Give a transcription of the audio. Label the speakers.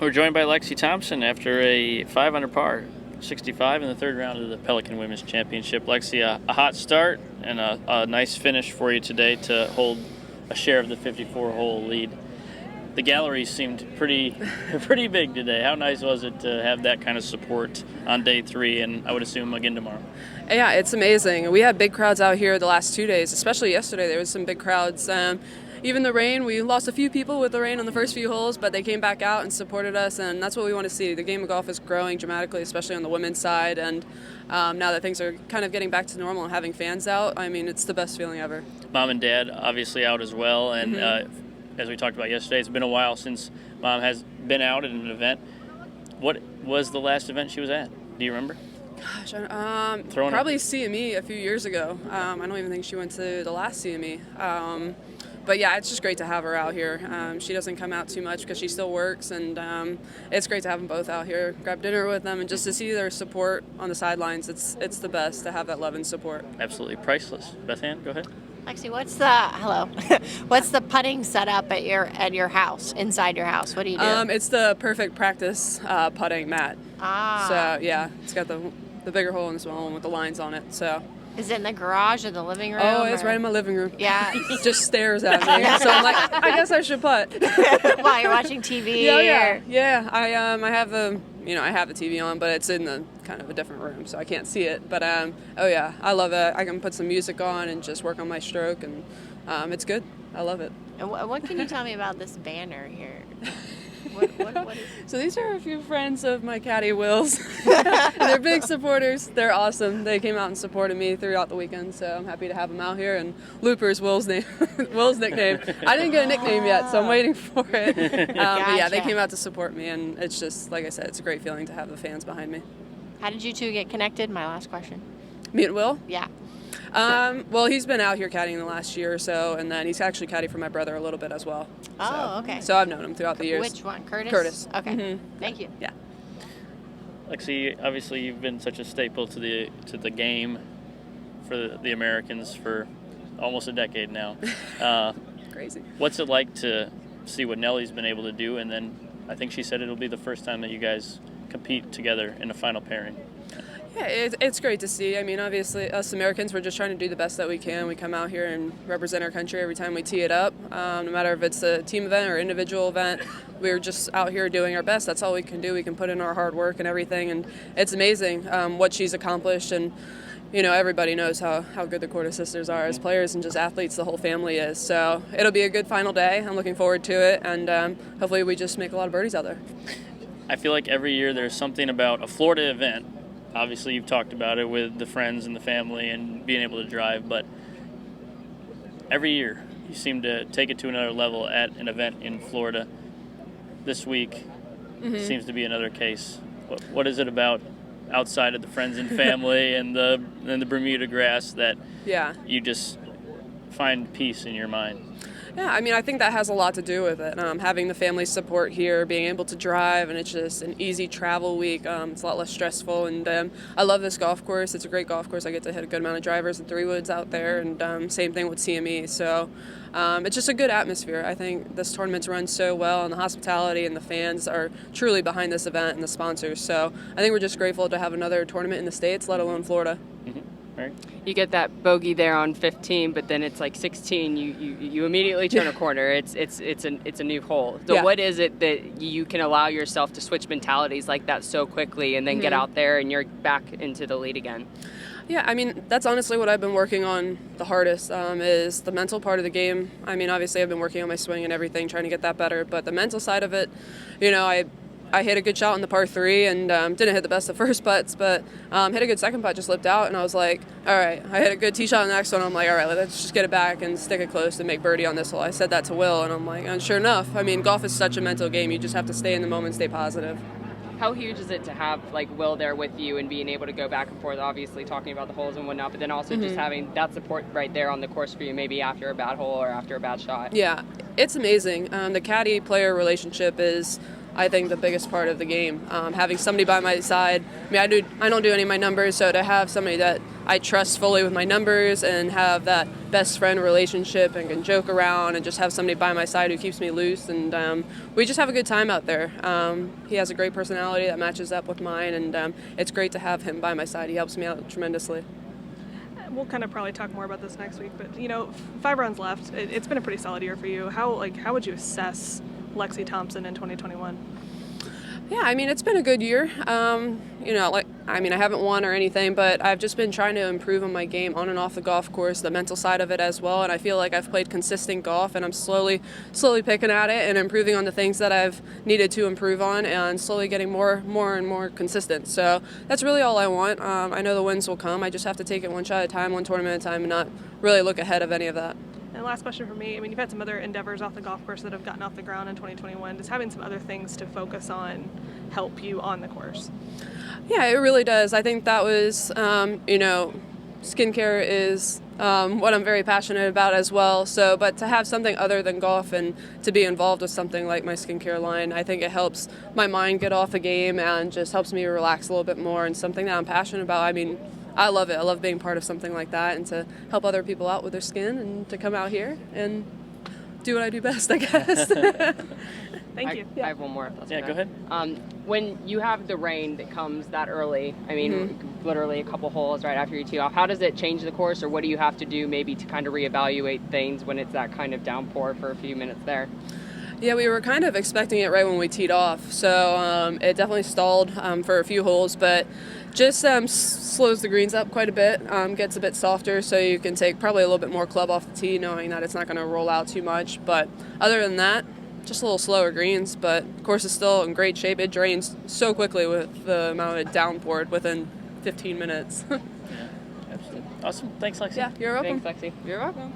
Speaker 1: We're joined by Lexi Thompson after a 5 under par, 65 in the third round of the Pelican Women's Championship. Lexi, a hot start and a nice finish for you today to hold a share of the 54-hole lead. The gallery seemed pretty big today. How nice was it to have that kind of support on day 3, and I would assume again tomorrow?
Speaker 2: Yeah, it's amazing. We had big crowds out here the last 2 days, especially yesterday. There was some big crowds. Even the rain, we lost a few people with the rain on the first few holes, but they came back out and supported us, and that's what we want to see. The game of golf is growing dramatically, especially on the women's side, and now that things are kind of getting back to normal and having fans out, I mean, it's the best feeling ever.
Speaker 1: Mom and Dad obviously out as well, and as we talked about yesterday, it's been a while since Mom has been out at an event. What was the last event she was at? Do you remember?
Speaker 2: Gosh, probably CME a few years ago. I don't even think she went to the last CME. But yeah, it's just great to have her out here. She doesn't come out too much because she still works, and it's great to have them both out here, grab dinner with them, and just to see their support on the sidelines. It's the best to have that love and support.
Speaker 1: Absolutely priceless. Beth Ann, go ahead.
Speaker 3: Lexi, what's the putting setup at your house, inside your house? What do you do?
Speaker 2: It's the perfect practice putting mat. So yeah, it's got the bigger hole and the small one with the lines on it. So.
Speaker 3: Is it in the garage or the living room?
Speaker 2: Oh, it's right in my living room.
Speaker 3: Yeah.
Speaker 2: It just stares at me. So I'm like, I guess I should putt.
Speaker 3: While you're watching TV?
Speaker 2: Yeah. I have the TV on, but it's in the kind of a different room, so I can't see it. But oh yeah, I love it. I can put some music on and just work on my stroke, and it's good. I love it.
Speaker 3: And what can you tell me about this banner here? What is...
Speaker 2: So these are a few friends of my caddy, Will's. They're big supporters. They're awesome. They came out and supported me throughout the weekend, so I'm happy to have them out here. And Looper's Will's name, Will's nickname. I didn't get a nickname yet, so I'm waiting for it. But yeah, they came out to support me, and it's just, like I said, it's a great feeling to have the fans behind me.
Speaker 3: How did you two get connected? My last question.
Speaker 2: Me and Will?
Speaker 3: Yeah.
Speaker 2: Well, he's been out here caddying the last year or so, and then he's actually caddied for my brother a little bit as well.
Speaker 3: Oh, okay.
Speaker 2: So I've known him throughout the years.
Speaker 3: Which one, Curtis?
Speaker 2: Curtis.
Speaker 3: Okay.
Speaker 2: Mm-hmm.
Speaker 3: Thank you.
Speaker 2: Yeah.
Speaker 1: Lexi, obviously you've been such a staple to the game for the Americans for almost a decade now.
Speaker 2: Crazy.
Speaker 1: What's it like to see what Nellie's been able to do, and then I think she said it'll be the first time that you guys compete together in a final pairing?
Speaker 2: Yeah, it's great to see. I mean, obviously, us Americans, we're just trying to do the best that we can. We come out here and represent our country every time we tee it up. No matter if it's a team event or individual event, we're just out here doing our best. That's all we can do. We can put in our hard work and everything, and it's amazing what she's accomplished. And, you know, everybody knows how good the Cordes sisters are as players and just athletes. The whole family is. So it'll be a good final day. I'm looking forward to it, and hopefully we just make a lot of birdies out there.
Speaker 1: I feel like every year there's something about a Florida event. Obviously, you've talked about it with the friends and the family and being able to drive, but every year you seem to take it to another level at an event in Florida. This week seems to be another case. What is it about outside of the friends and family and the Bermuda grass that you just find peace in your mind?
Speaker 2: Yeah, I mean, I think that has a lot to do with it. Having the family support here, being able to drive, and it's just an easy travel week. It's a lot less stressful, and I love this golf course. It's a great golf course. I get to hit a good amount of drivers and 3-woods out there, and same thing with CME. So it's just a good atmosphere. I think this tournament's run so well, and the hospitality and the fans are truly behind this event and the sponsors. So I think we're just grateful to have another tournament in the States, let alone Florida.
Speaker 1: Mm-hmm. Right.
Speaker 4: You get that bogey there on 15, but then it's like 16. You immediately turn a corner. It's a new hole. So what is it that you can allow yourself to switch mentalities like that so quickly and then get out there and you're back into the lead again?
Speaker 2: Yeah, I mean, that's honestly what I've been working on the hardest, is the mental part of the game. I mean, obviously I've been working on my swing and everything, trying to get that better, but the mental side of it, you know, I hit a good shot on the par 3 and didn't hit the best of first putts, but hit a good second putt, just lipped out, and I was like, all right, I hit a good tee shot on the next one. I'm like, all right, let's just get it back and stick it close and make birdie on this hole. I said that to Will, and I'm like, and sure enough, I mean, golf is such a mental game. You just have to stay in the moment, stay positive.
Speaker 4: How huge is it to have like Will there with you and being able to go back and forth, obviously talking about the holes and whatnot, but then also just having that support right there on the course for you, maybe after a bad hole or after a bad shot?
Speaker 2: Yeah, it's amazing. The caddy-player relationship is, I think, the biggest part of the game. Having somebody by my side. I mean, I don't do any of my numbers, so to have somebody that I trust fully with my numbers and have that best friend relationship and can joke around and just have somebody by my side who keeps me loose. And we just have a good time out there. He has a great personality that matches up with mine, and it's great to have him by my side. He helps me out tremendously.
Speaker 5: We'll kind of probably talk more about this next week, but 5 rounds left. It's been a pretty solid year for you. How would you assess Lexi Thompson in 2021?
Speaker 2: Yeah, I mean, it's been a good year. I haven't won or anything, but I've just been trying to improve on my game on and off the golf course, the mental side of it as well. And I feel like I've played consistent golf, and I'm slowly picking at it and improving on the things that I've needed to improve on, and slowly getting more and more consistent. So that's really all I want. I know the wins will come. I just have to take it one shot at a time, one tournament at a time, and not really look ahead of any of that.
Speaker 5: And last question for me, you've had some other endeavors off the golf course that have gotten off the ground in 2021. Does having some other things to focus on help you on the course?
Speaker 2: Yeah, it really does. I think that was, skincare is what I'm very passionate about as well. So, but to have something other than golf and to be involved with something like my skincare line, I think it helps my mind get off the game and just helps me relax a little bit more, and something that I'm passionate about. I mean, I love it. I love being part of something like that and to help other people out with their skin and to come out here and do what I do best, I guess.
Speaker 5: Thank you.
Speaker 4: I have one more. If that's
Speaker 1: Yeah,
Speaker 4: okay.
Speaker 1: go ahead.
Speaker 4: When you have the rain that comes that early, literally a couple holes right after you tee off, how does it change the course, or what do you have to do maybe to kind of reevaluate things when it's that kind of downpour for a few minutes there?
Speaker 2: Yeah, we were kind of expecting it right when we teed off, so it definitely stalled for a few holes, but just slows the greens up quite a bit, gets a bit softer, so you can take probably a little bit more club off the tee, knowing that it's not going to roll out too much. But other than that, just a little slower greens, but the course is still in great shape. It drains so quickly with the amount of downpour within 15 minutes.
Speaker 1: Yeah, absolutely. Awesome. Thanks, Lexi.
Speaker 2: Yeah, you're welcome.
Speaker 4: Thanks, Lexi.
Speaker 2: You're welcome.